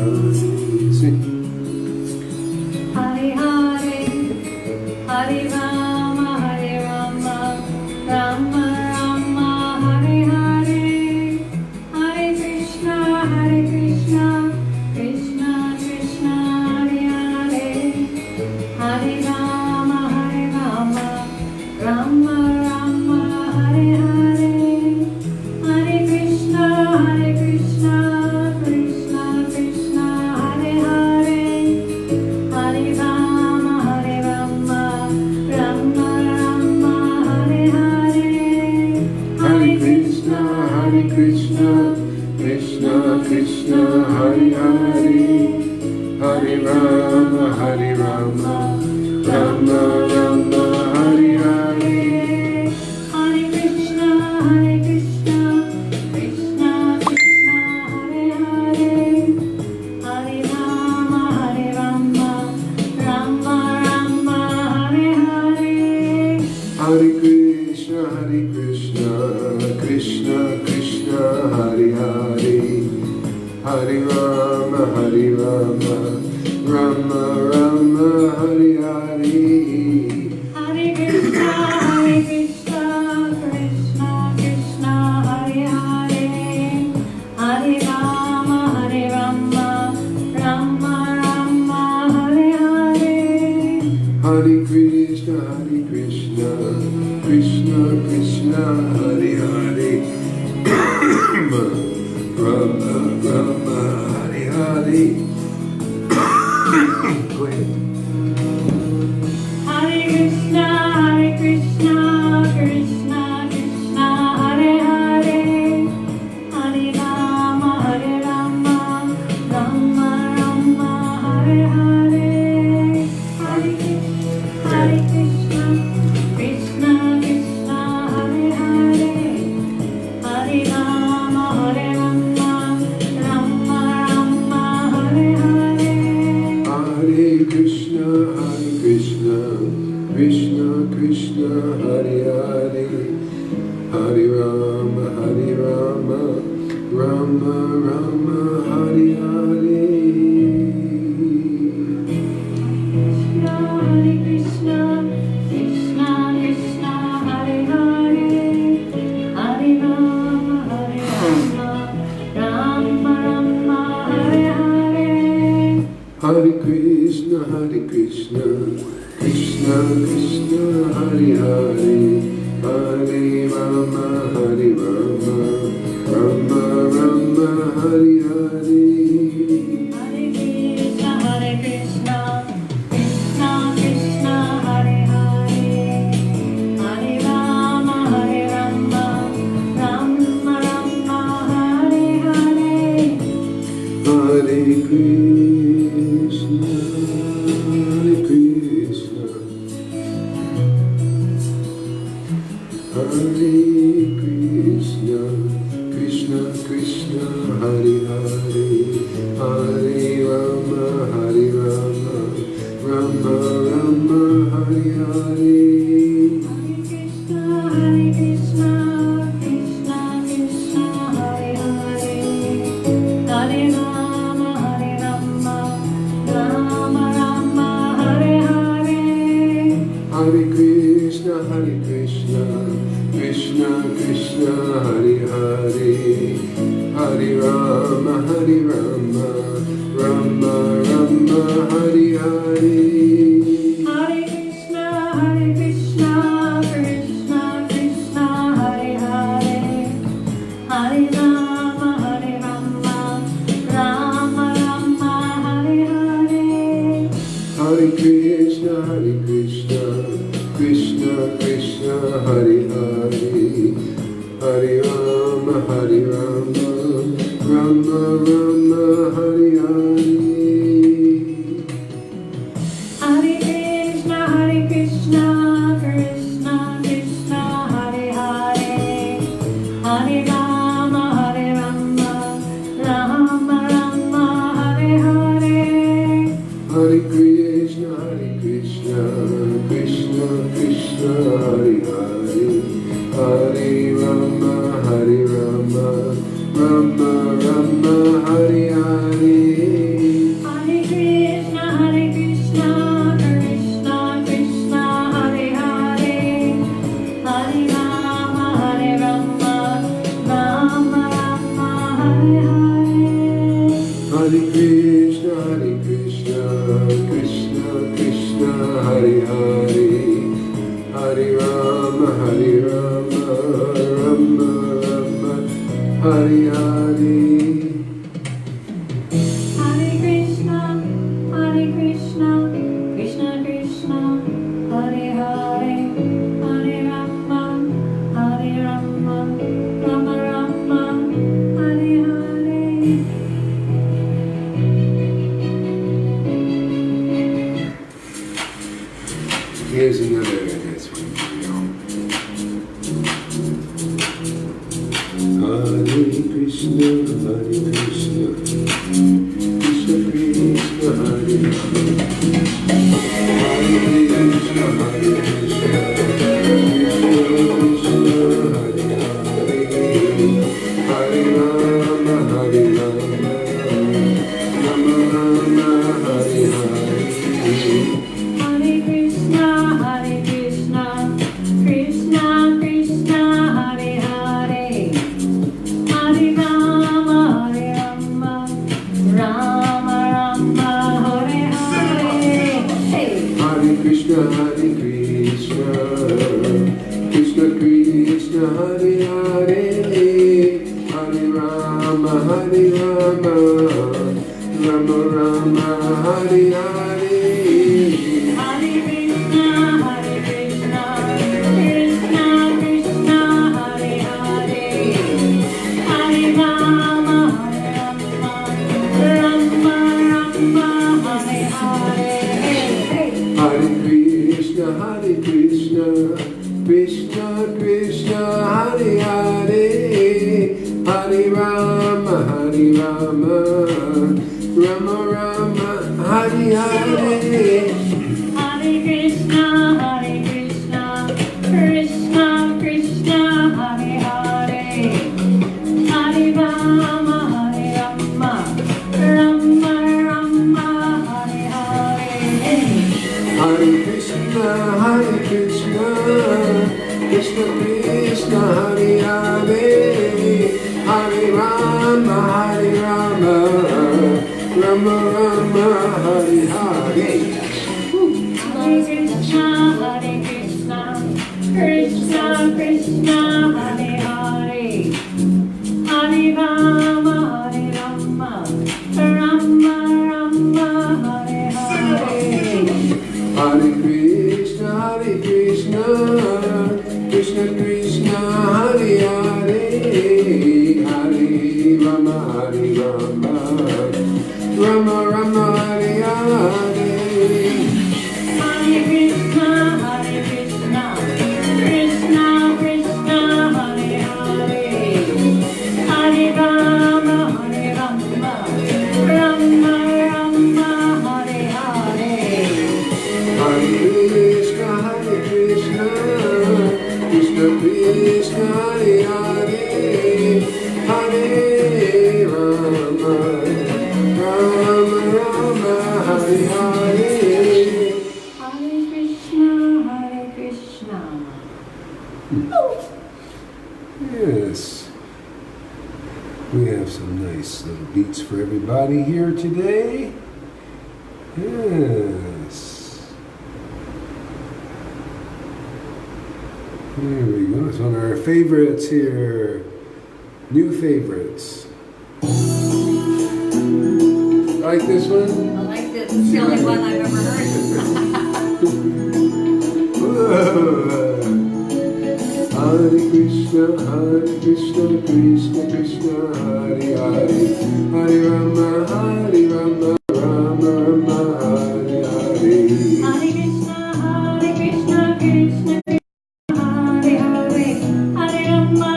Sing. Hare Hare, Hare Rama, Rama Rama, Hare Hare, Hare Krishna, Krishna Krishna, Hare Hare, Hare Rama, Rama Rama, Hare Hare, Hare Krishna, Krishna Krishna, Hare Hare, Hare Rama, Rama Rama, Hare Hare, Hare Krishna, Krishna Krishna, Hare Hare, Hare Rama, Rama Rama, Hare Hare. Hare Krishna, Krishna Krishna, Hare Hare, Hare Rama, Rama Rama, Hare Hare. Hare Krishna, Krishna Krishna, Hare Hare, Hare Rama, Rama Rama, Hare Hare. Hare Krishna, Krishna Krishna, Hare Hare, Hare Rama, Rama Rama, Hare Hare. Hare Krishna, Krishna Krishna, Hare Hare, Rama Rama, Hare Hare. Go ahead. Hare Krishna, Krishna Krishna, Hare Hare, Hare Rama, Rama Rama, Hare Hare, Hare Krishna, Krishna Krishna, Hare Hare, Hare Rama, Rama Rama, Hare Hare. Hare Krishna, Krishna Krishna, Hare Hare, Hare Rama, Rama Rama, Hare Hare. Hare Krishna, Krishna Krishna, Hare Hare, Hare Rama, Rama Rama, Hare Hare. Hare Krishna, Krishna Krishna, Hare Hare, Hare Rama, Rama Rama, Hare Hare. Hare Krishna, Krishna Krishna, Hare Hare, Hare Rama, Rama Rama, Hare Hare. Hare Krishna, Krishna Krishna, Hare Hare, Hare Rama, Rama Rama, Hare Hare. Hare Krishna, Krishna Krishna, Hare Hare, Hare Rama, Rama Rama, Hare Hare. Hare Krishna, Krishna Krishna, Hare Hare, Hare Rama, Rama Rama, Hare Hare. Hare Krishna, Krishna Krishna, Hare Hare, Hare Rama, Rama Rama, Hare Hare. Hare Krishna, Krishna Krishna, Hare Hare, Hare Rama, Rama Rama, Hare Hare. Hare Krishna, Krishna Krishna, Hare Hare, Hare Rama, Rama Rama, Hare Hare. Hare Krishna, Krishna Krishna, Hare Hare, Hare Rama, Rama Rama, Hare Hare. Hare Krishna, Krishna Krishna, Hare Hare, Hare Rama, Rama Rama, Hare Hare. Hare Krishna, Krishna Krishna, Hare Hare, Hare Rama, Rama Rama, Hare Hare. Here's another nice one for you. Hare Krishna, Krishna Krishna, Hare Hare. Hare Krishna, Krishna Krishna, Hare Hare. Hare Rama, Rama Rama, Hare Hare. Hare Krishna, Krishna Krishna, Hare Hare. Hare Rama, Rama Rama, Hare Hare. Hey. Hare Krishna, Krishna Krishna, Hare Hare. Hare Rama, Rama Rama, Hare Hare. Hare Krishna, Krishna Krishna, Hare Hare. Hare Rama, Rama Rama, Hare Hare. Hare Krishna, Krishna Krishna, Hare Hare. Hare Rama, Rama Rama, Hare Hare. Hare Krishna, Krishna Krishna, Hare Hare. Hare Rama, Rama Rama, Hare Hare. Hare Krishna, Krishna Krishna, Hare Hare. Hare Rama, Rama Rama, Hare Hare. Hare Krishna, Krishna Krishna, Hare Hare. Hare Rama, Rama Rama, Hare Hare. Hare Krishna, Krishna Krishna, Hare Hare. Hare Rama, Rama Rama, Hare Hare. Hare Krishna, Krishna Krishna, Hare Hare. Hare Rama, Rama Rama, Hare Hare. Hare Krishna, Krishna Krishna, Hare Hare. Hare Rama, Rama Rama, Hare Hare. Hare Krishna. Yes. We have some nice little beats for everybody here today. Yes. Here we go. It's one of our favorites here. New favorites. Like this one? I like this. It's the only one I've ever heard. Hare Krishna, Krishna Krishna, Hare Hare. Hare Rama, Rama Rama, Hare Hare. Hare Krishna, Krishna Krishna, Hare Hare. Hare Rama,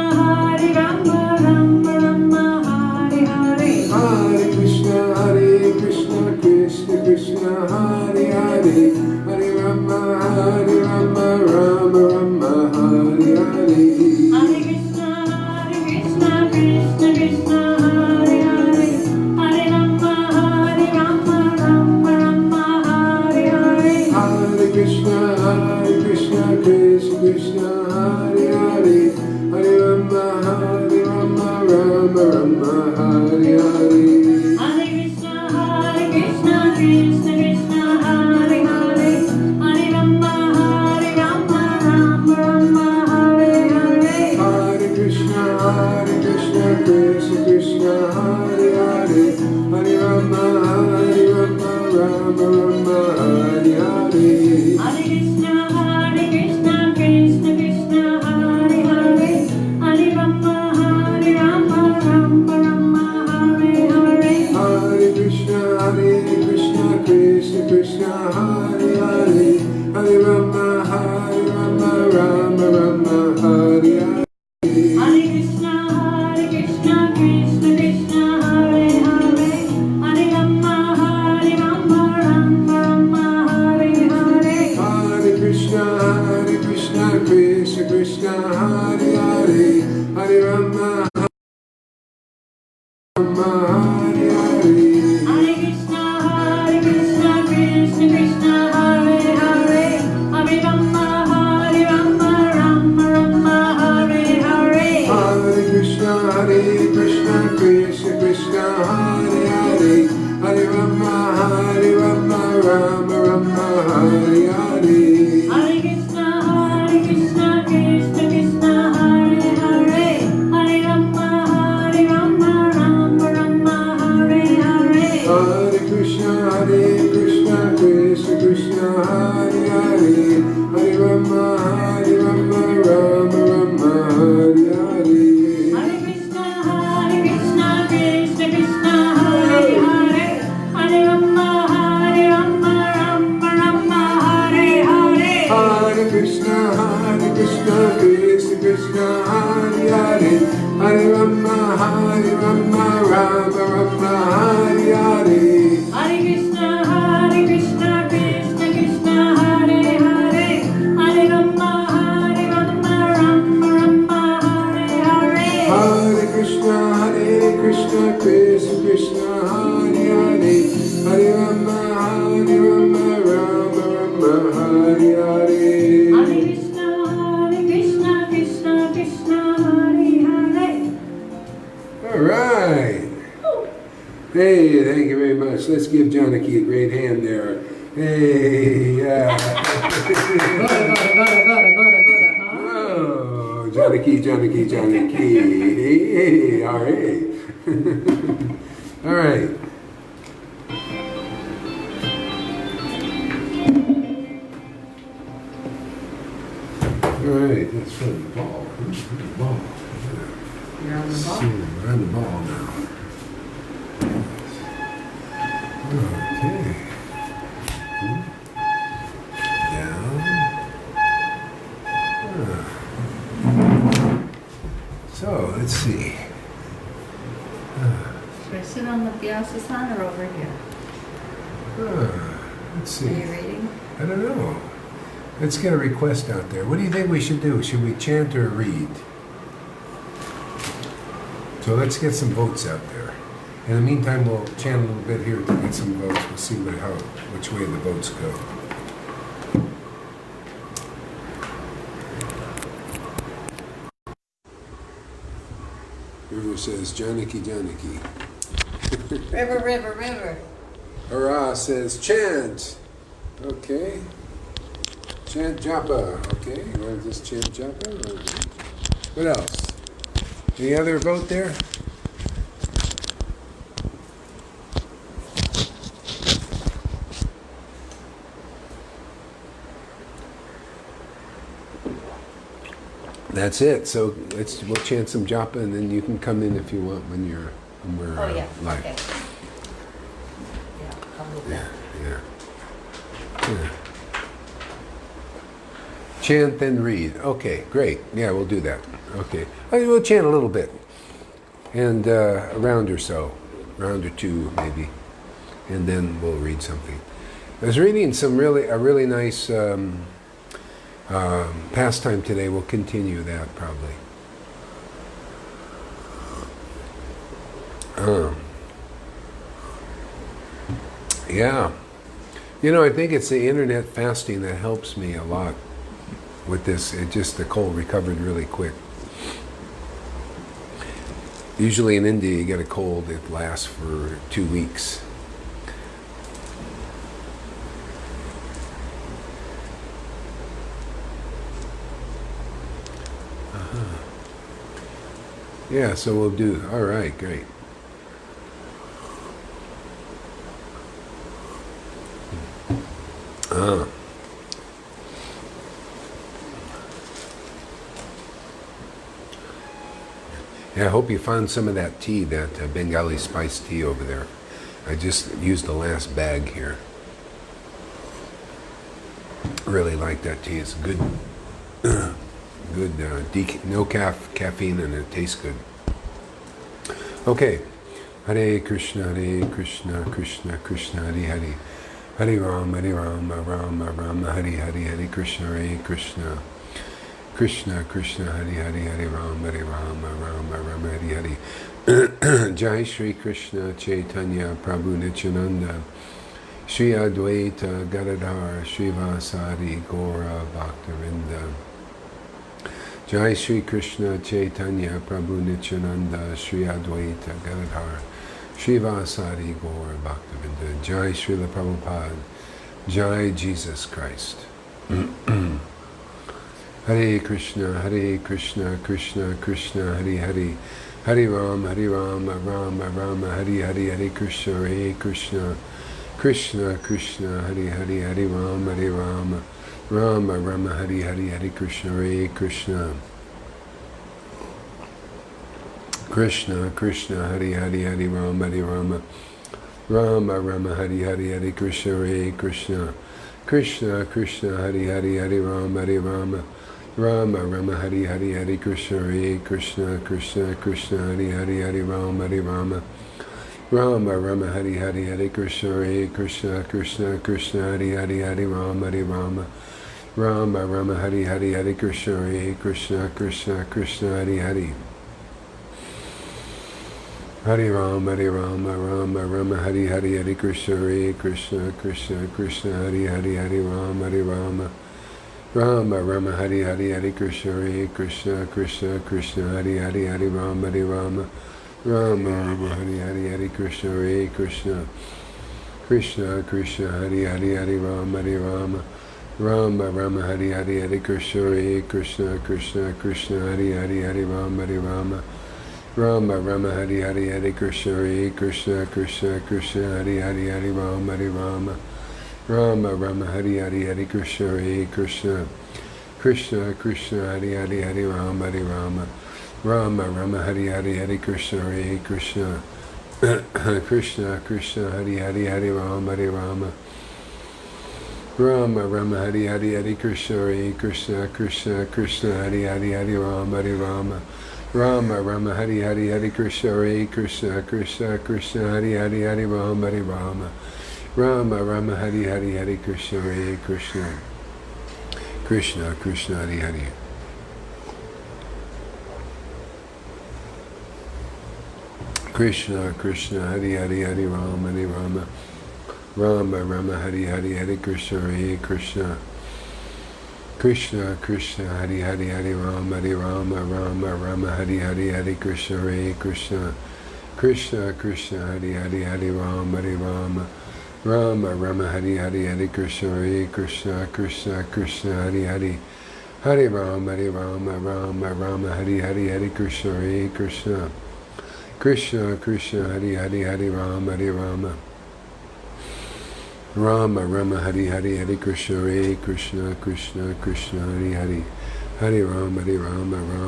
Rama Rama, Hare Hare. Hare Krishna, Krishna Krishna, Hare Hare. Hare Rama, Rama Rama, Hare Hare. Hare Krishna, Krishna Krishna, Hare Hare. Hare Rama, Krishna Krishna Hare Hare Hare Rama Rama Rama Hare Hare Hare Krishna Krishna Krishna Hare Hare Hare Rama Rama Rama Hare Hare Hare Krishna Krishna Krishna Hare Hare Hare Rama Rama Hare Hare Hare Krishna Krishna Krishna Hare Hare Hare Rama Rama Rama Hare Hare Hare Krishna Krishna Krishna Hare Hare Hare Rama Rama Rama Hare Hare Hare Krishna Krishna Krishna Hare Hare Hare Rama Rama Rama Hare Hare Hare Krishna Krishna Krishna Hare Hare Hare Rama Rama Rama Hare Hare Hare Krishna Krishna Krishna Hare Hare Hare Rama Rama Rama Hare Hare Hare Krishna Krishna Krishna Hare Hare Hare Rama Rama Rama Hare Hare Hare Krishna Krishna Krishna Hare Hare Hare Rama Rama Rama Hare Hare Hare Krishna Krishna Krishna Hare Hare Hare Rama Rama Rama Hare Hare Hare Krishna Krishna Krishna Hare Hare. All right. Hey, thank you very much. Let's give Janaki a great hand there. Hey, yeah. Oh, Janaki. Hey, all right. All right. All right, that's from the ball. The ball. You're on the ball. We're on the ball now. Okay. Down. So, let's see. Should I sit on the Vyasa-san or over here? Let's Are you see. reading? I don't know. Let's get a request out there. What do you think we should do? Should we chant or read? So let's get some votes out there. In the meantime, we'll chant a little bit here to get some votes. We'll see which way the votes go. River says, Janaki. River. Hurrah says, chant. Okay. Chant japa. Okay. You want to just chant japa? Or what else? Any other vote there? That's it. So we'll chant some japa, and then you can come in if you want when we're live. Okay. Yeah, I'll move that. Yeah. Chant then read. Okay, great. Yeah, we'll do that. Okay, we'll chant a little bit, and a round or so, round or two maybe, and then we'll read something. I was reading a really nice pastime today. We'll continue that probably. Yeah. You know, I think it's the internet fasting that helps me a lot with this. The cold recovered really quick. Usually in India, you get a cold, it lasts for 2 weeks. Yeah, so we'll do. All right, great. Yeah, I hope you found some of that tea, that Bengali spice tea over there. I just used the last bag here. Really like that tea. It's good, good. No caffeine, and it tastes good. Okay. Hare Krishna, Krishna Krishna, Hare Hare. Hare Rama, Rama, Hare Hare, Hare Krishna, Krishna Krishna, Hare Hare, Hare Rama, Rama, Hare Hare. Jai Shri Krishna Chaitanya Prabhu Nityananda, Shri Advaita Gadadhar Srivasadi Gaura Bhaktavinda. Jai Shri Krishna Chaitanya Prabhu Nityananda, Shri Advaita Gadadhar Srivasadi Gaura Bhaktavinda. Jai Srila Prabhupada. Jai Jesus Christ. Hare Krishna, Krishna Krishna, Hare Hare. Hare Rama, Rama, Hare Hare, Hare Krishna, Krishna Krishna, Hare Hare, Hare Rama, Rama, Hare Hare, Hare Krishna, Krishna, Hare Hare, Hare Rama, Rama, Hare Hare, Hare Krishna, Krishna, Hare Hare, Hare Rama, Rama, Hare Hare, Hare Krishna, Krishna, Hare Hare, Hare Rama, Rama, Hare Hare, Hare Krishna, Krishna, Hare Hare, Hare Rama, Rama, Hare Hare, Hare Krishna, Krishna, Hare Hare. Hare Rama, Rama, Hare Hare, Hare Krishna, Krishna, Hare Hare, Hare Rama, Rama, Hare Hare, Hare Krishna, Krishna, Hare Hare, Hare Rama, Rama, Hare Hare, Hare Krishna, Krishna, Hare Hare, Hare Rama, Rama, Hare Hare, Hare Krishna, Krishna, Hare Hare, Hare Rama, Rama, Hare Hare, Hare Krishna, Krishna, Hare Hare, Hare Rama, Rama, Hare Hare, Hare Krishna, Krishna, Hare Hare, Hare Rama, Rama, Hare Hare, Hare Krishna, Krishna, Hare Hare, Hare Rama, Rama, Hare Hare, Hare Krishna, Krishna, Hare Hare, Hare Rama, Rama, Hare Hare, Hare Krishna, Krishna, Hare Hare, Hare Rama, Rama, Hare Hare, Hare Krishna, Hare Hare. Krishna, Hare Hare, Hare Rama, Rama, Hare Hare, Hare Krishna, Krishna, Hare Hare, Hare Rama, Hare Hare, Hare Krishna, Krishna, Hare Hare, Hare Rama, Rama, Hare Hare, Hare Krishna, Krishna, Hare Hare, Hare Rama, Hare Hare, Hare Krishna, Krishna, Hare Hare, Hare Rama, Rama, Hare Hare, Hare Krishna, Krishna, Hare Hare, Hare Rama, Hare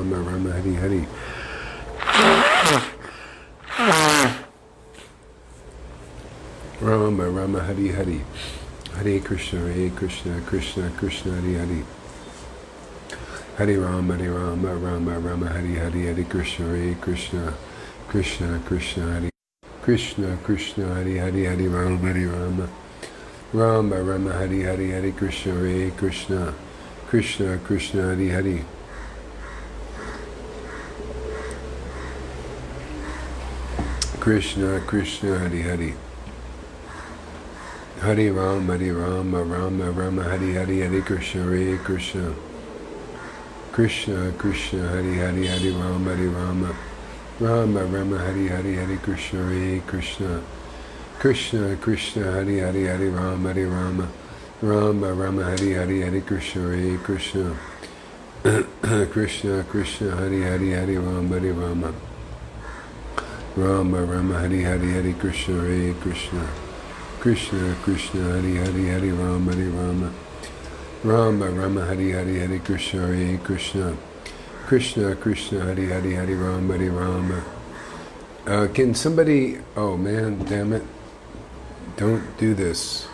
Hare. Rama, Hare Hare, Hare Krishna, Krishna, Hare Hare, Hare Rama, Hare Hare, Hare Krishna, Krishna, Hare Krishna, Hare Hare, Hare Rama, Rama, Hare Hare, Hare Krishna, Krishna, Hare Hare. Krishna, Hare Hare. Hare Rama, Rama, Hare Hare, Hare Krishna, Krishna, Hare Hare, Hare Rama, Rama, Hare Hare, Hare Krishna, Krishna, Hare Hare, Hare Rama, Rama, Hare Hare, Hare Krishna, Krishna, Hare Hare, Hare Rama, Rama, Hare Hare, Hare Krishna, Krishna, Hare Hare, Hare Rama, Rama, Hare Hare, Hare Krishna, Krishna, Hare Hare, Hare Rama. Can somebody? Oh man, damn it! Don't do this.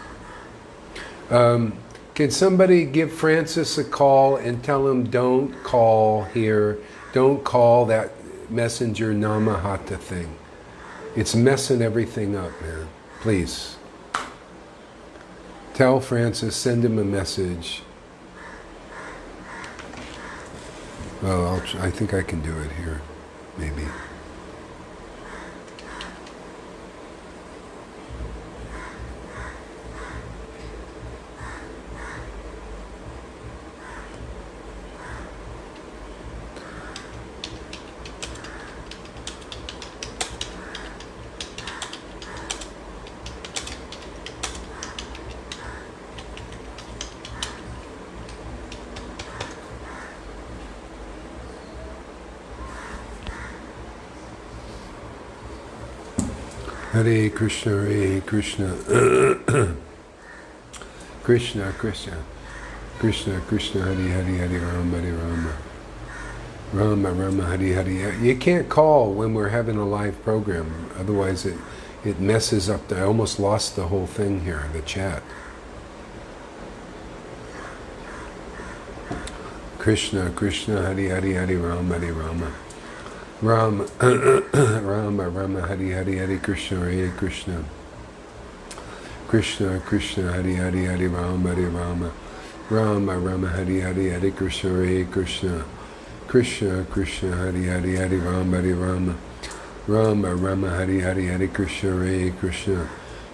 Can somebody give Francis a call and tell him don't call here, don't call that messenger Namahata thing. It's messing everything up, man. Please. Tell Francis, send him a message. Well, I think I can do it here, maybe. Hare Krishna, Hare Krishna, Krishna, Krishna, Krishna, Krishna, Hare Hare, Hare Rama, Hare Rama, Rama, Rama, Hare Hare. You can't call when we're having a live program, otherwise it messes up. I almost lost the whole thing here, the chat. Krishna, Krishna, Hare Hare, Hare Rama, Hare Rama. Rama, Rama, Rama, Hare Hare, Hare Krishna, Hare Krishna. Krishna, Krishna, Hare Hare, Hare Rama, Hare Rama. Rama, Rama, Hare Hare, Hare Krishna, Hare Krishna. Krishna, Krishna, Hare Hare, Hare Rama, Hare Rama. Rama, Rama, Hare Hare, Hare Krishna, Hare Krishna.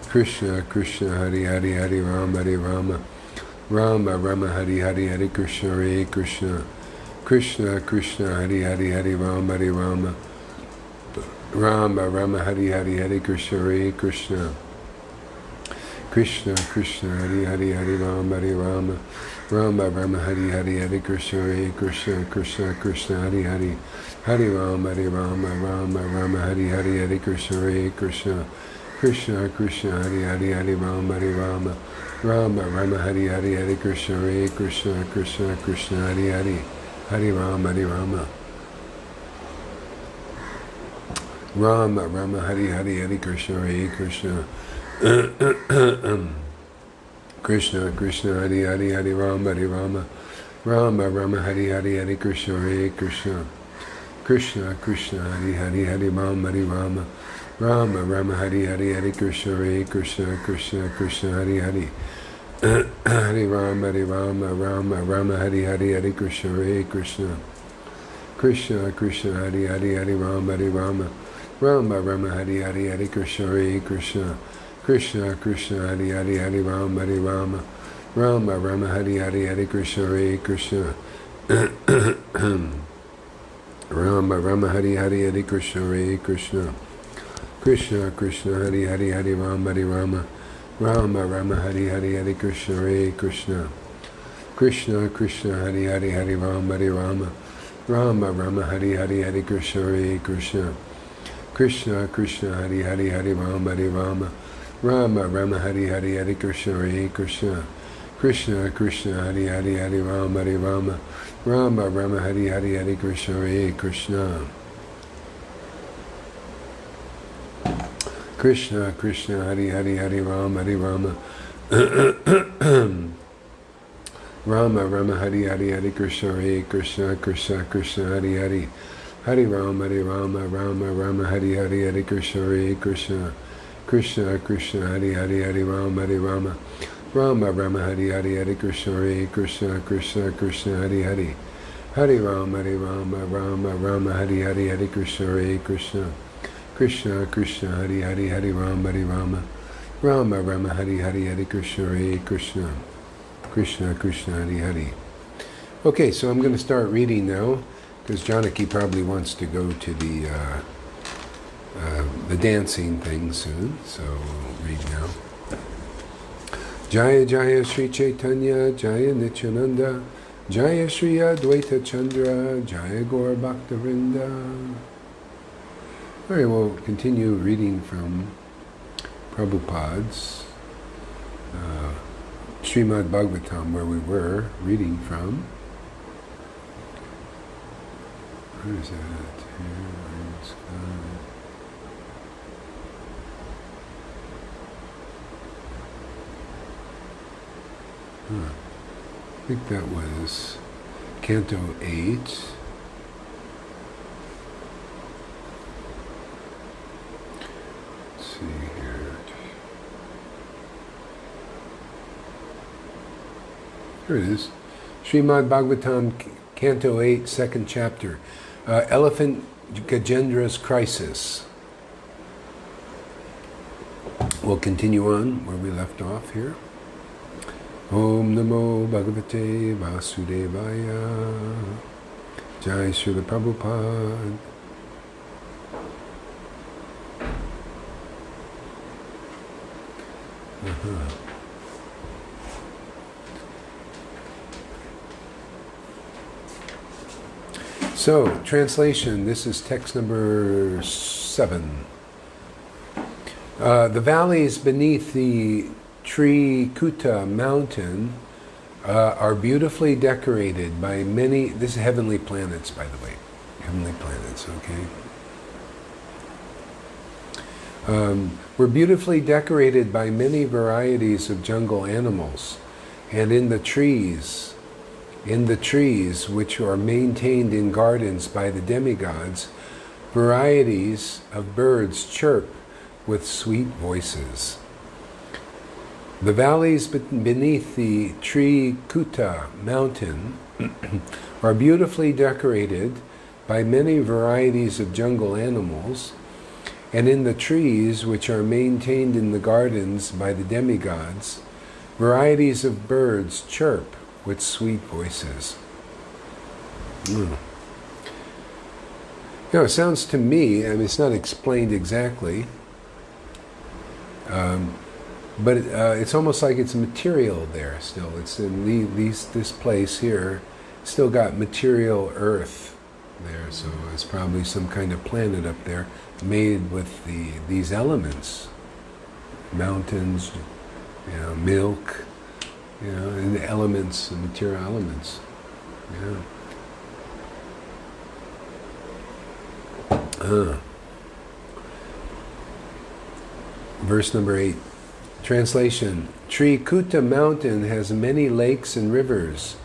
Krishna, Krishna, Hare Hare, Hare Rama, Hare Rama. Rama, Rama, Hare Hare, Hare Krishna, Hare Krishna. Krishna, Krishna, Hare Hare, Hare Rama, Hare Rama. Rama, Rama, Hare Hare, Hare Krishna, Hare Krishna. Krishna, Krishna, Hare Hare, Hare Rama, Hare Rama. Rama, Rama, Hare Hare, Hare Krishna, Hare Krishna. Krishna, Krishna, Hare Hare, Hare Rama, Hare Rama. Rama, Rama, Hare Hare, Hare Krishna, Hare Krishna. Krishna, Krishna, Hare Hare, Hare Rama, Hare Rama. Rama, Rama, Hare Hare, Hare Krishna, Hare Krishna. Krishna, Krishna, Hare Hare, Hare Rama, Hare Rama. Rama, Rama, Hare Hare, Hare Krishna, Hare Krishna. Krishna, Krishna, Hare Hare, Hare Rama, Hare Rama. Rama, Rama, Hare Hare, Hare Krishna, Hare Krishna. Krishna, Krishna, Hare Hare, Hare Rama, Hare Rama. Rama, Rama, Hare Hare, Hare Krishna, Hare Krishna. Krishna, Krishna, Hare Hare. Hare Rama, Hare Rama, Rama, Rama, Hare Hare, Hare Krishna, Hare Krishna. Krishna, Krishna, Hare Hare, Hare Rama, Hare Rama. Rama, Rama, Hare Hare, Hare Krishna, Hare Krishna. Krishna, Krishna, Hare Hare, Hare Rama, Hare Rama. Rama, Rama, Hare Hare, Hare Krishna, Hare Krishna. Rama, Rama, Hare Hare, Hare Krishna, Hare Krishna. Krishna, Krishna, Hare Hare, Hare Rama, Hare Rama. Rama, Rama, Hare Hare, Hare Krishna, Hare Krishna. Krishna, Krishna, Hare Hare, Hare Rama, Hare Rama. Rama, Rama, Hare Hare, Hare Krishna, Hare Krishna. Krishna, Krishna, Hare Hare, Hare Rama, Hare Rama. Rama, Rama, Hare Hare, Hare Krishna, Hare Krishna. Krishna, Krishna, Hare Hare, Hare Rama, Hare Rama. Rama, Rama, Hare Hare, Hare Krishna, Hare Krishna. Krishna, Krishna, Hare Hare, Hare Rama, Hare Rama. Rama, Rama, Hare Hare, Hare Krishna, Hare Krishna. Krishna, Krishna, Hare Hare, Hare Rama, Hare Rama. Rama, Rama, Hare Hare, Hare Krishna, Hare Krishna. Krishna, Krishna, Hare Hare, Hare Rama, Hare Rama. Rama, Rama, Hare Hare, Hare Krishna, Hare Krishna. Krishna, Krishna, Hare Hare, Hare Rama, Hare Rama. Rama, Rama, Hare Hare, Hare Krishna, Hare Krishna. Krishna, Krishna, Hare Hare, Hare Rama, Hare Rama. Rama, Rama, Hare Hare, Hare Krishna, Hare Krishna. Krishna, Krishna, Hare Hare. Okay, so I'm going to start reading now, because Janaki probably wants to go to the dancing thing soon, so we'll read now. Jaya Jaya Sri Chaitanya, Jaya Nityananda, Jaya Sri Advaita Chandra, Jaya Gaur Bhaktivinoda. All right, we'll continue reading from Prabhupada's Srimad Bhagavatam, where we were reading from. Where is that? Here, it's gone. think that was Canto 8. Let's see here. Here it is. Srimad Bhagavatam, Canto 8, second chapter. Elephant Gajendra's Crisis. We'll continue on where we left off here. Om Namo Bhagavate Vasudevaya. Jai Srila Prabhupada. So, translation, this is text number 7. The valleys beneath the Trikuta mountain are beautifully decorated by many, this is heavenly planets, by the way. Heavenly planets, okay? Were beautifully decorated by many varieties of jungle animals. And in the trees, which are maintained in gardens by the demigods, varieties of birds chirp with sweet voices. The valleys beneath the Trikuta mountain are beautifully decorated by many varieties of jungle animals, and in the trees, which are maintained in the gardens by the demigods, varieties of birds chirp with sweet voices. You know, it sounds to me, I mean, it's not explained exactly, but it's almost like it's material there still. It's in this place here, still got material earth there, so it's probably some kind of planet up there made with these elements, mountains, you know, milk, you know, and the elements, the material elements. Yeah. Verse number 8. Translation. Trikuta mountain has many lakes and rivers,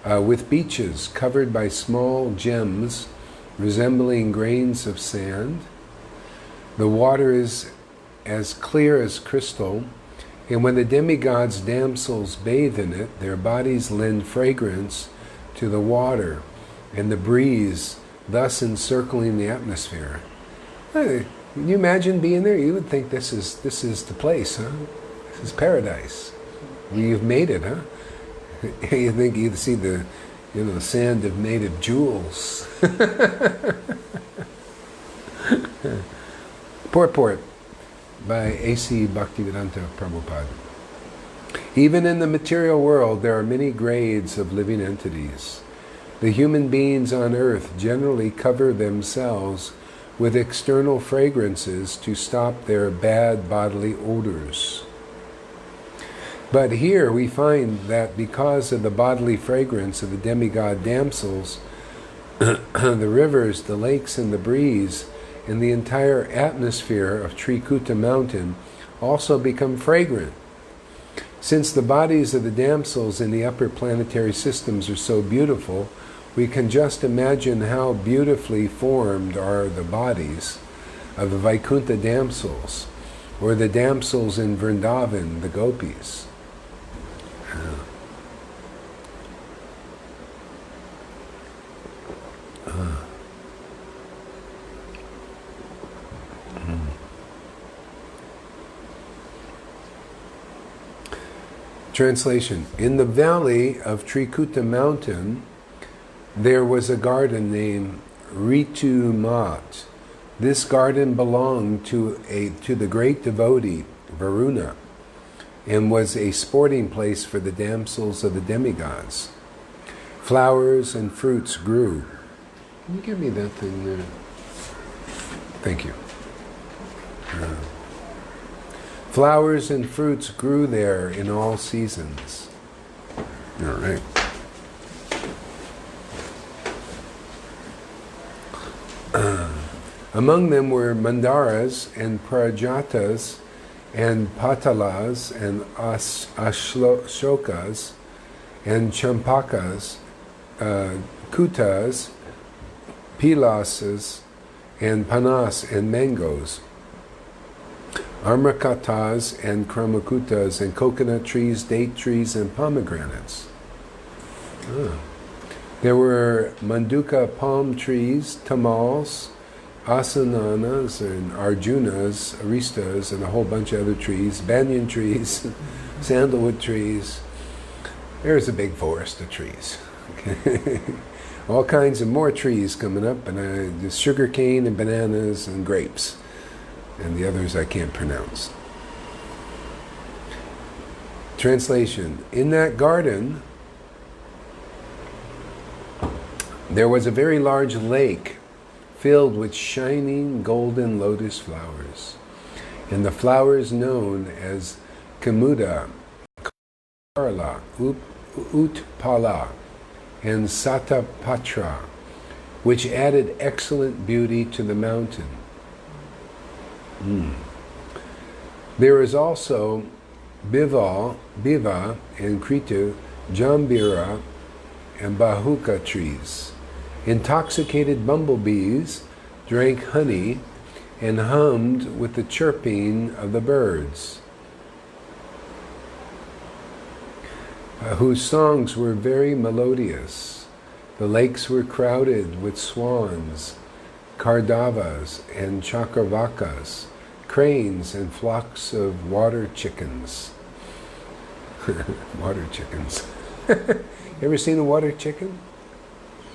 with beaches covered by small gems resembling grains of sand. The water is as clear as crystal, and when the demigods' damsels bathe in it, their bodies lend fragrance to the water and the breeze, thus encircling the atmosphere. Hey, can you imagine being there? You would think this is the place, huh? This is paradise. You've made it, huh? You think you'd see the sand of native jewels. Purport by A.C. Bhaktivedanta Prabhupada. Even in the material world, there are many grades of living entities. The human beings on earth generally cover themselves with external fragrances to stop their bad bodily odors. But here we find that because of the bodily fragrance of the demigod damsels, the rivers, the lakes, and the breeze, and the entire atmosphere of Trikuta mountain also become fragrant. Since the bodies of the damsels in the upper planetary systems are so beautiful, we can just imagine how beautifully formed are the bodies of the Vaikuntha damsels, or the damsels in Vrindavan, the gopis. Translation. In the valley of Trikuta mountain, there was a garden named Ritu Mat. This garden belonged to the great devotee, Varuna, and was a sporting place for the damsels of the demigods. Flowers and fruits grew. Can you give me that thing there? Thank you. Flowers and fruits grew there in all seasons. All right. Among them were mandaras and parijatas and patalas and ashokas and champakas, kutas, pilasas, and panas and mangoes, amarkatas and kramakutas, and coconut trees, date trees, and pomegranates. There were manduka palm trees, tamals, asananas, and arjunas, aristas, and a whole bunch of other trees, banyan trees, sandalwood trees. There's a big forest of trees. All kinds of more trees coming up, and there's sugar cane and bananas and grapes, and the others I can't pronounce. Translation: in that garden, there was a very large lake filled with shining golden lotus flowers, and the flowers known as Kamuda, Karla, Utpala, and Satapatra, which added excellent beauty to the mountain. There is also Biva and Kritu, Jambira, and Bahuka trees. Intoxicated bumblebees drank honey and hummed with the chirping of the birds, whose songs were very melodious. The lakes were crowded with swans, kardavas and chakravakas, cranes and flocks of water chickens. Water chickens. Ever seen a water chicken?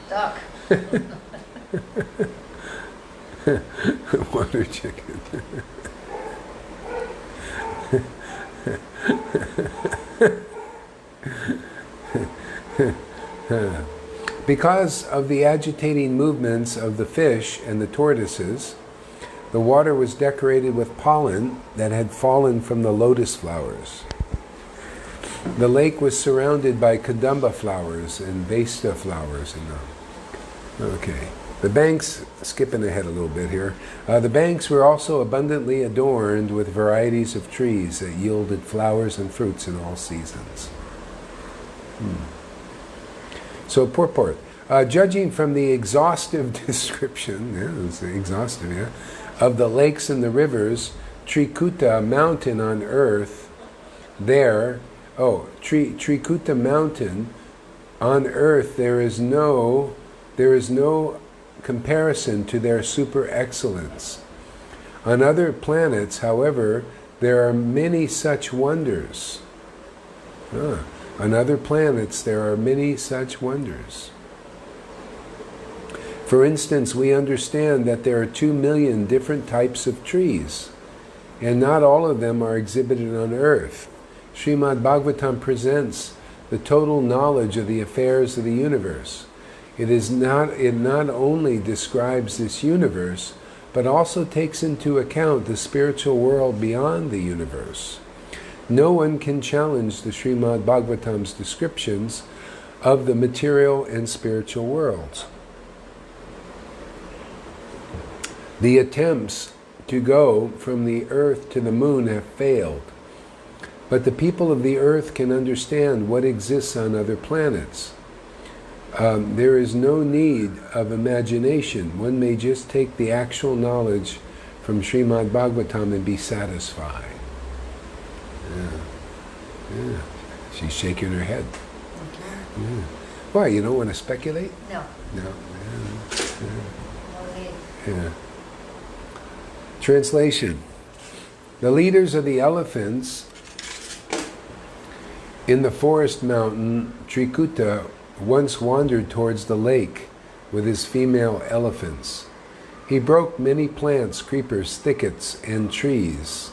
Duck. Water chicken. Because of the agitating movements of the fish and the tortoises, the water was decorated with pollen that had fallen from the lotus flowers. The lake was surrounded by kadamba flowers and vesta flowers. Okay. The banks, skipping ahead a little bit here, the banks were also abundantly adorned with varieties of trees that yielded flowers and fruits in all seasons. So purport. Judging from the exhaustive description, of the lakes and the rivers, Trikuta mountain on earth, Trikuta mountain on earth, there is no comparison to their super excellence. On other planets, however, there are many such wonders. On other planets, there are many such wonders. For instance, we understand that there are 2 million different types of trees, and not all of them are exhibited on earth. Srimad Bhagavatam presents the total knowledge of the affairs of the universe. It not only describes this universe, but also takes into account the spiritual world beyond the universe. No one can challenge the Srimad Bhagavatam's descriptions of the material and spiritual worlds. The attempts to go from the earth to the moon have failed, but the people of the earth can understand what exists on other planets. There is no need of imagination. One may just take the actual knowledge from Srimad Bhagavatam and be satisfied. Yeah. She's shaking her head. Yeah. Why, you don't want to speculate? No. No. No need. Yeah. Translation. The leaders of the elephants in the forest mountain, Trikuta, once wandered towards the lake with his female elephants. He broke many plants, creepers, thickets, and trees,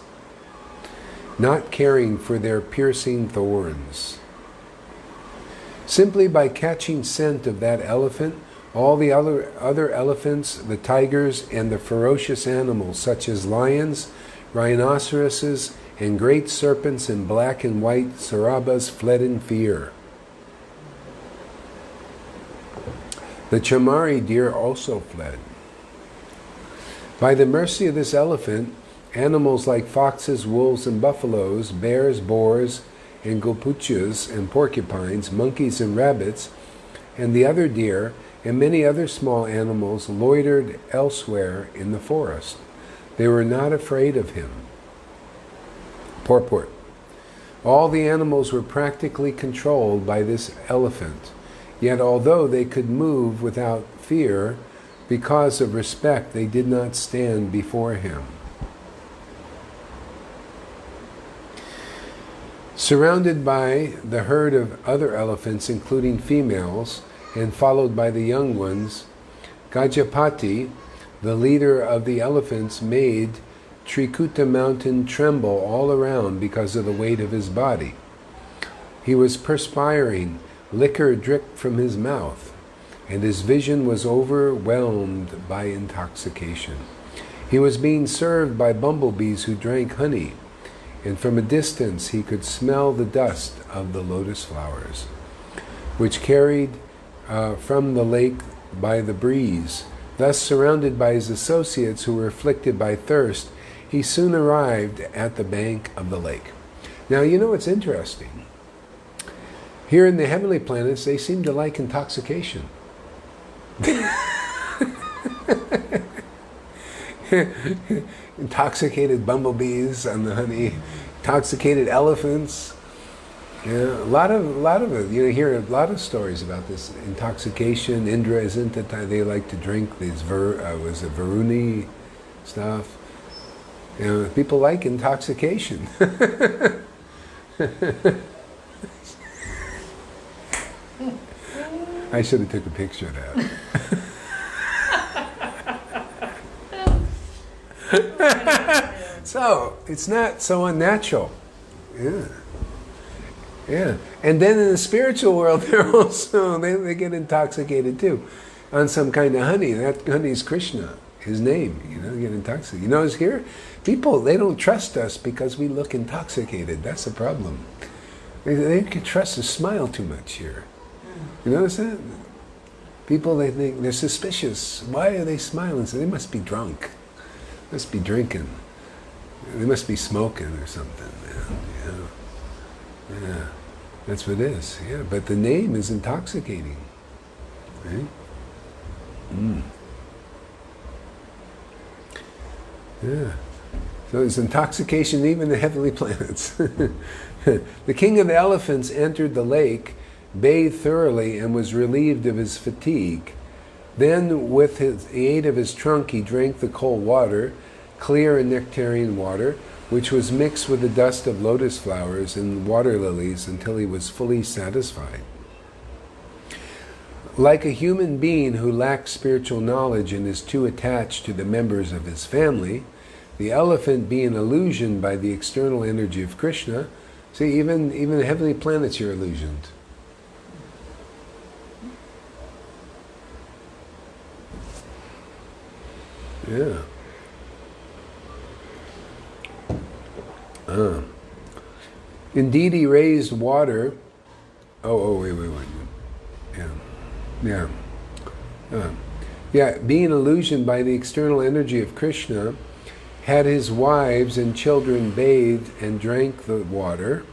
not caring for their piercing thorns. Simply by catching scent of that elephant, all the other elephants, the tigers, and the ferocious animals such as lions, rhinoceroses, and great serpents and black and white sarabas fled in fear. The chamari deer also fled. By the mercy of this elephant, animals like foxes, wolves, and buffaloes, bears, boars, and gopuchas and porcupines, monkeys and rabbits, and the other deer, and many other small animals loitered elsewhere in the forest. They were not afraid of him. Purport. All the animals were practically controlled by this elephant. Yet although they could move without fear, because of respect, they did not stand before him. Surrounded by the herd of other elephants, including females, and followed by the young ones, Gajapati, the leader of the elephants, made Trikuta mountain tremble all around because of the weight of his body. He was perspiring, liquor dripped from his mouth, and his vision was overwhelmed by intoxication. He was being served by bumblebees who drank honey, and from a distance he could smell the dust of the lotus flowers, which carried from the lake by the breeze. Thus, surrounded by his associates who were afflicted by thirst, he soon arrived at the bank of the lake. Now, you know what's interesting? Here in the heavenly planets, they seem to like intoxication. Intoxicated bumblebees on the honey, intoxicated elephants. Yeah, a lot of it. You hear a lot of stories about this intoxication. Indra isn't it? They like to drink these Varuni stuff. You know, people like intoxication. I should have took a picture of that. So it's not so unnatural. Yeah. Yeah, and then in the spiritual world, they're also they get intoxicated too, on some kind of honey. That honey is Krishna, his name. They get intoxicated. It's here, people they don't trust us because we look intoxicated. That's the problem. They can trust a smile too much here. You notice that? People they think they're suspicious. Why are they smiling? So they must be drunk. Must be drinking. They must be smoking or something. Yeah, that's what it is. Yeah, but the name is intoxicating, right? Yeah. So there's intoxication even in the heavenly planets. The king of the elephants entered the lake, bathed thoroughly, and was relieved of his fatigue. Then, with the aid of his trunk, he drank the cold water, clear and nectarian water, which was mixed with the dust of lotus flowers and water lilies until he was fully satisfied. Like a human being who lacks spiritual knowledge and is too attached to the members of his family, the elephant, being illusioned by the external energy of Krishna, see, even the heavenly planets are illusioned. Yeah. Indeed, he raised water. Wait. Yeah. Being illusioned by the external energy of Krishna, had his wives and children bathed and drank the water.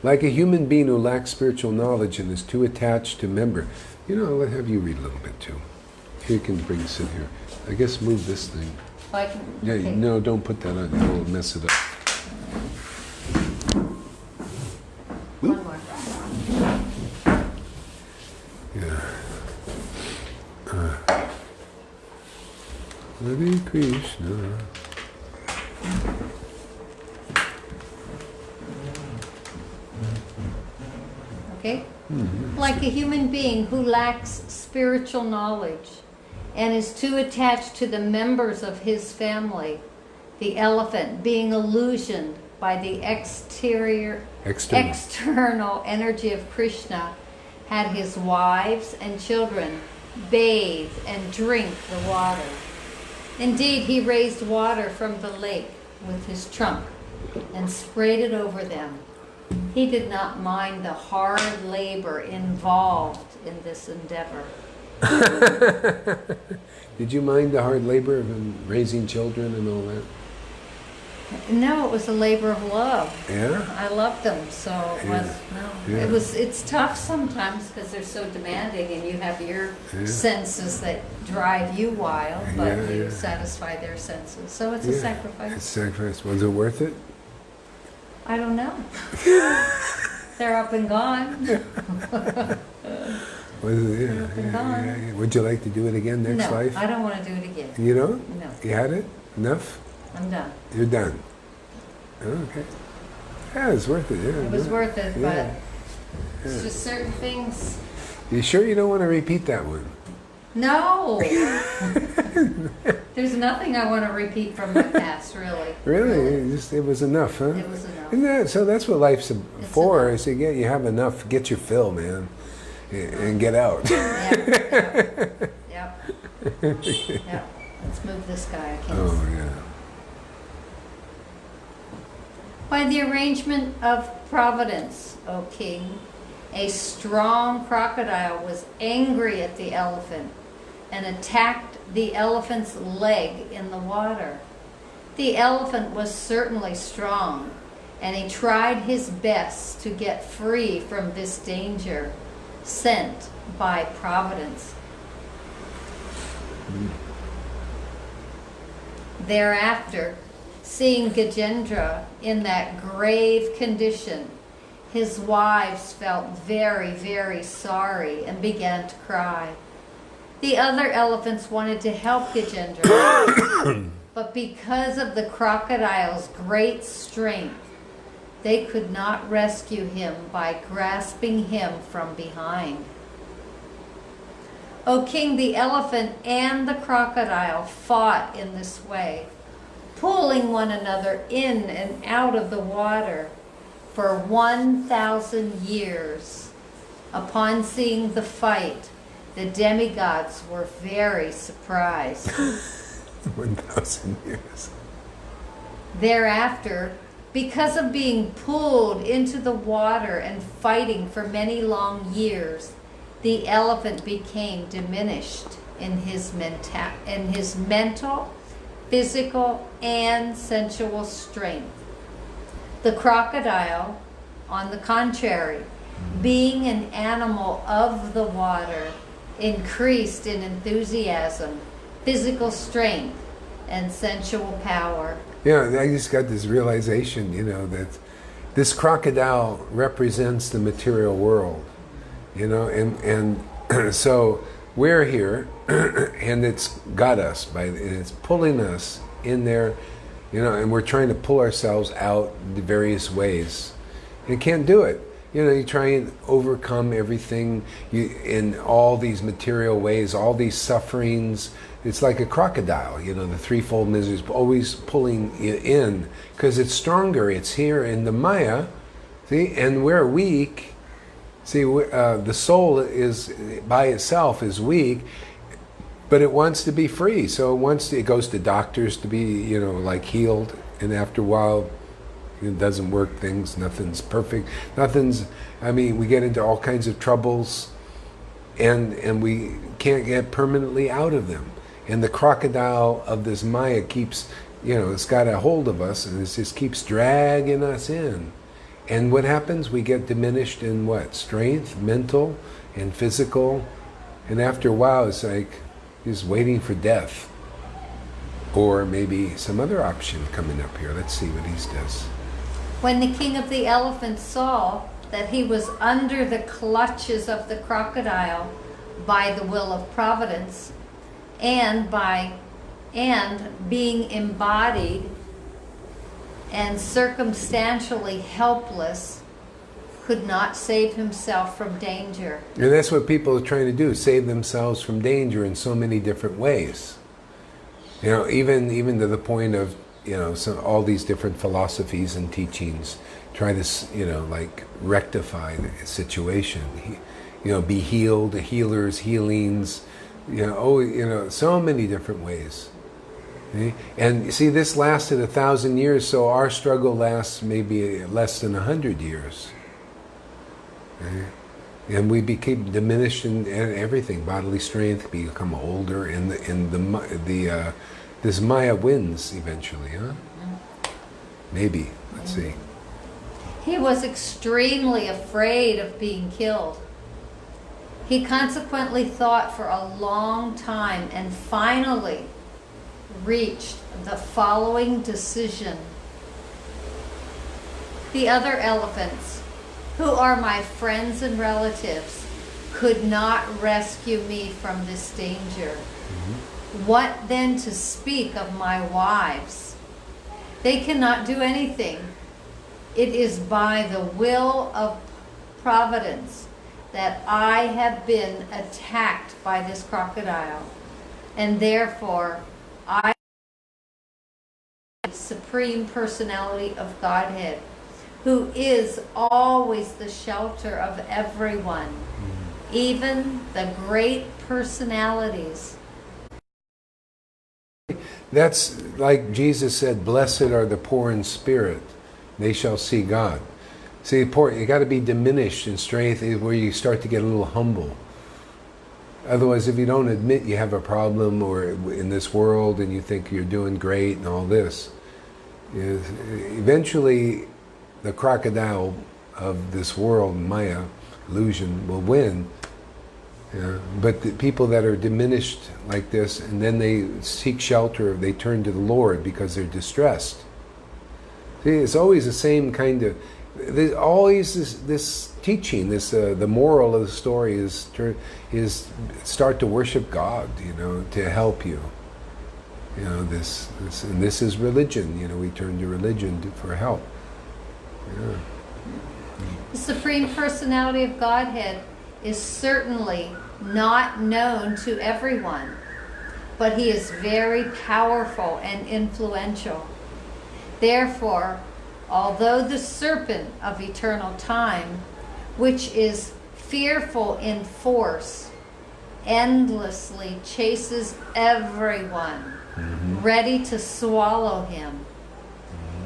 Like a human being who lacks spiritual knowledge and is too attached to member. I'll have you read a little bit too. Here, you can bring us in here. I guess move this thing. Yeah, okay. no, don't put that on. It'll mess it up. One more. Yeah. Hare Krishna. Okay? Like a human being who lacks spiritual knowledge and is too attached to the members of his family, the elephant, being illusioned by the external energy of Krishna, had his wives and children bathe and drink the water. Indeed, he raised water from the lake with his trunk and sprayed it over them. He did not mind the hard labor involved in this endeavor. Did you mind the hard labor of raising children and all that? No, it was a labor of love. Yeah? I loved them, so it was, no. Yeah. It's tough sometimes because they're so demanding and you have your Yeah. senses that drive you wild, but Yeah, you yeah. satisfy their senses. So it's a Yeah. sacrifice. It's sacrifice. Was it worth it? I don't know. They're up and gone. Was it? Yeah, Up and gone. yeah. Would you like to do it again next No, life? I don't want to do it again. You don't? No, You had it? Enough? I'm done. You're done. Okay. Yeah, it's worth it. Yeah. It was worth it, but Yeah. it's just certain things. You sure you don't want to repeat that one? No! There's nothing I want to repeat from my past, really. Really? It was enough, huh? It was enough. Isn't that, so that's what life's for, enough. is you have enough, get your fill, man, and get out. Yep. Yep. Let's move this guy. I can't Oh, yeah. By the arrangement of Providence, O king, a strong crocodile was angry at the elephant and attacked the elephant's leg in the water. The elephant was certainly strong, and he tried his best to get free from this danger sent by Providence. Thereafter, seeing Gajendra in that grave condition, his wives felt very, very sorry and began to cry. The other elephants wanted to help Gajendra, but because of the crocodile's great strength, they could not rescue him by grasping him from behind. O king, the elephant and the crocodile fought in this way, pulling one another in and out of the water for 1,000 years. Upon seeing the fight, the demigods were very surprised. 1,000 years. Thereafter, because of being pulled into the water and fighting for many long years, the elephant became diminished in his mental, physical, and sensual strength. The crocodile, on the contrary, being an animal of the water, increased in enthusiasm, physical strength, and sensual power. Yeah, I just got this realization, that this crocodile represents the material world, and so we're here, and it's got us, and it's pulling us in there, and we're trying to pull ourselves out in various ways. You can't do it. You try and overcome everything in all these material ways, all these sufferings. It's like a crocodile, the threefold misery is always pulling you in because it's stronger. It's here in the Maya, see, and we're weak. See, the soul is by itself is weak, but it wants to be free. So it goes to doctors to be, like healed, and after a while, it doesn't work. Nothing's perfect. We get into all kinds of troubles, and we can't get permanently out of them. And the crocodile of this Maya keeps, it's got a hold of us, and it just keeps dragging us in. And what happens? We get diminished in what? Strength, mental, and physical. And after a while, it's like just waiting for death. Or maybe some other option coming up here. Let's see what he does. When the king of the elephants saw that he was under the clutches of the crocodile by the will of Providence, and being embodied and circumstantially helpless, could not save himself from danger. And that's what people are trying to do, save themselves from danger in so many different ways. Even to the point of, all these different philosophies and teachings try to, rectify the situation. Be healed, healers, healings, so many different ways. Okay? And you see, this lasted 1,000 years, so our struggle lasts maybe less than 100 years. Okay? And we became diminished in everything, bodily strength, become older, and this Maya wins eventually, huh? Maybe. Let's see. He was extremely afraid of being killed. He consequently thought for a long time and finally reached the following decision. The other elephants, who are my friends and relatives, could not rescue me from this danger. What then to speak of my wives? They cannot do anything. It is by the will of Providence that I have been attacked by this crocodile, and therefore I, the Supreme Personality of Godhead, who is always the shelter of everyone, even the great personalities. That's like Jesus said, blessed are the poor in spirit, they shall see God. See, poor, you got to be diminished in strength where you start to get a little humble. Otherwise, if you don't admit you have a problem or in this world and you think you're doing great and all this, eventually the crocodile of this world, Maya, illusion, will win. But the people that are diminished like this, and then they seek shelter, they turn to the Lord because they're distressed. See, it's always the same kind of... There's always this teaching, the moral of the story is start to worship God, to help you. This and this is religion. We turn to religion for help. Yeah. The Supreme Personality of Godhead is certainly not known to everyone, but he is very powerful and influential. Therefore, although the serpent of eternal time, which is fearful in force, endlessly chases everyone, ready to swallow him.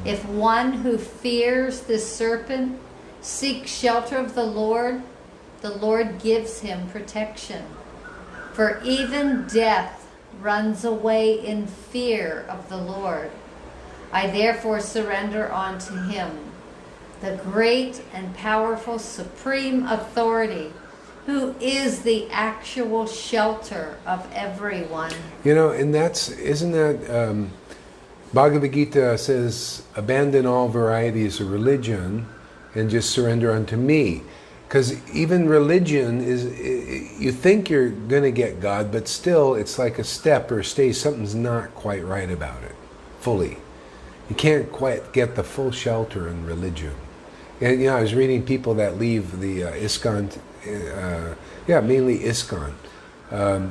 If one who fears this serpent seeks shelter of the Lord gives him protection. For even death runs away in fear of the Lord. I therefore surrender unto him, the great and powerful supreme authority, who is the actual shelter of everyone. And isn't that, Bhagavad Gita says, abandon all varieties of religion and just surrender unto me. Because even religion is, you think you're going to get God, but still it's like a step or a stage. Something's not quite right about it, fully. You can't quite get the full shelter in religion. And I was reading people that leave the ISKCON, mainly ISKCON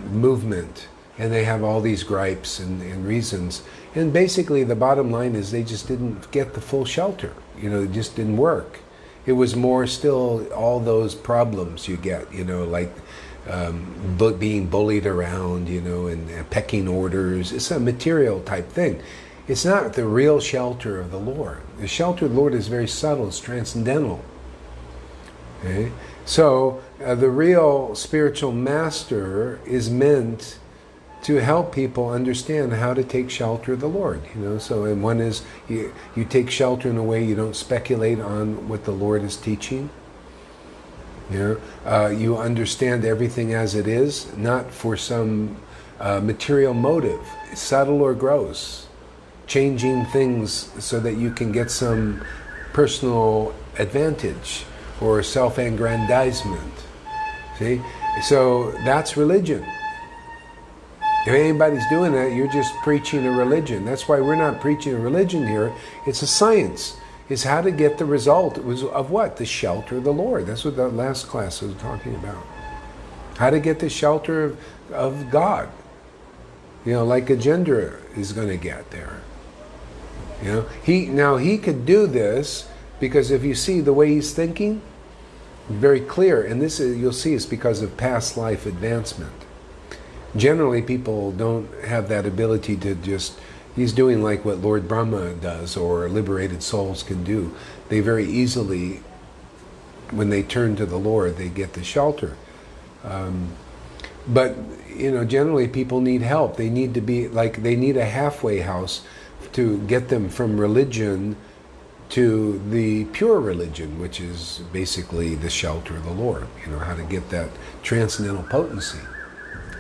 movement, and they have all these gripes and reasons. And basically the bottom line is they just didn't get the full shelter. It just didn't work. It was more still all those problems you get, like being bullied around, and pecking orders. It's a material type thing. It's not the real shelter of the Lord. The shelter of the Lord is very subtle. It's transcendental. Okay? So the real spiritual master is meant to help people understand how to take shelter of the Lord. So, and one is you take shelter in a way you don't speculate on what the Lord is teaching. You understand everything as it is, not for some material motive, subtle or gross. Changing things so that you can get some personal advantage or self-aggrandizement. See? So that's religion. If anybody's doing that, you're just preaching a religion. That's why we're not preaching a religion here. It's a science. It's how to get the result of what? The shelter of the Lord. That's what that last class was talking about. How to get the shelter of God. Like Gajendra is going to get there. He could do this because if you see the way he's thinking, very clear, and this is, you'll see, it's because of past life advancement. Generally, people don't have that ability to just, he's doing like what Lord Brahma does or liberated souls can do. They very easily, when they turn to the Lord, they get the shelter. But, generally people need help. They need to be, they need a halfway house to get them from religion to the pure religion, which is basically the shelter of the Lord. You know, how to get that transcendental potency.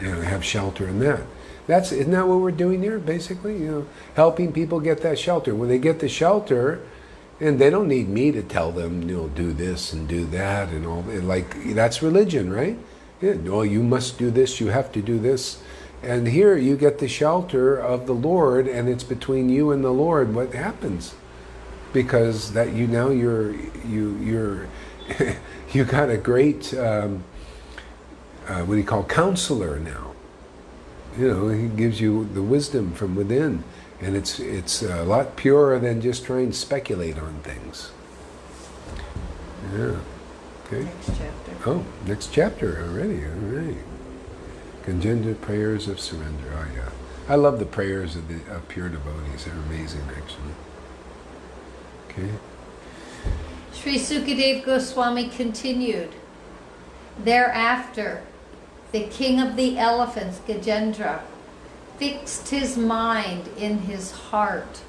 You know, have shelter in that. Isn't that what we're doing here, basically? You know, helping people get that shelter. When they get the shelter, and they don't need me to tell them, you know, do this and do that and all. Like, that's religion, right? Yeah, no, you must do this, you have to do this. And here you get the shelter of the Lord, and it's between you and the Lord. What happens? Because that you're you got a great what do you call, counselor now. You know, he gives you the wisdom from within, and it's a lot purer than just trying to speculate on things. Yeah. Okay. Next chapter. Oh, next chapter already. All right. Contingent prayers of surrender. Oh yeah, I love the prayers of the pure devotees. They're amazing, actually. Okay. Sri Sukadev Goswami continued. Thereafter, the king of the elephants, Gajendra, fixed his mind in his heart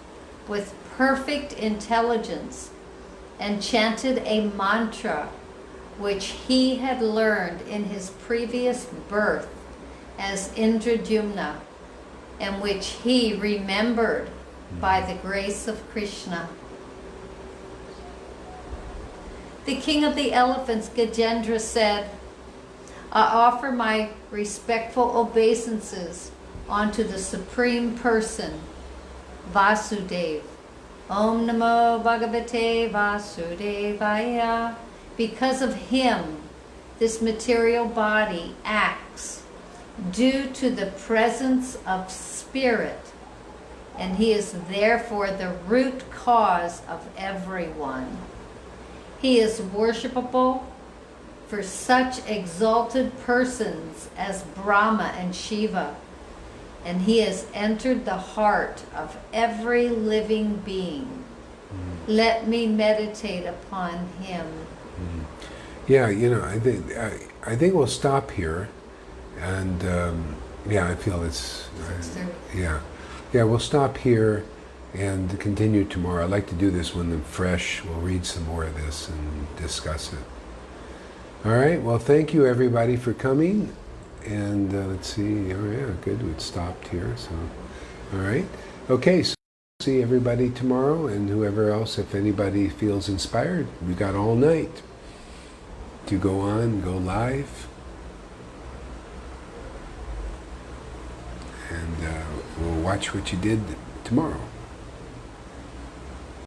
with perfect intelligence and chanted a mantra which he had learned in his previous birth as Indradyumna, and which he remembered by the grace of Krishna. The king of the elephants, Gajendra, said, I offer my respectful obeisances unto the Supreme Person, Vasudeva. Om Namo Bhagavate Vasudevaya. Because of him, this material body acts due to the presence of spirit, and he is therefore the root cause of everyone. He is worshipable for such exalted persons as Brahma and Shiva, and he has entered the heart of every living being. Let me meditate upon him. Yeah, you know, I think we'll stop here, and yeah, I feel it's yeah, we'll stop here and continue tomorrow. I'd like to do this when I'm fresh. We'll read some more of this and discuss it. All right. Well, thank you everybody for coming, and let's see. Oh yeah, good. We stopped here. So, all right. Okay. So see everybody tomorrow, and whoever else, if anybody feels inspired, we got all night to go on, go live, and we'll watch what you did tomorrow.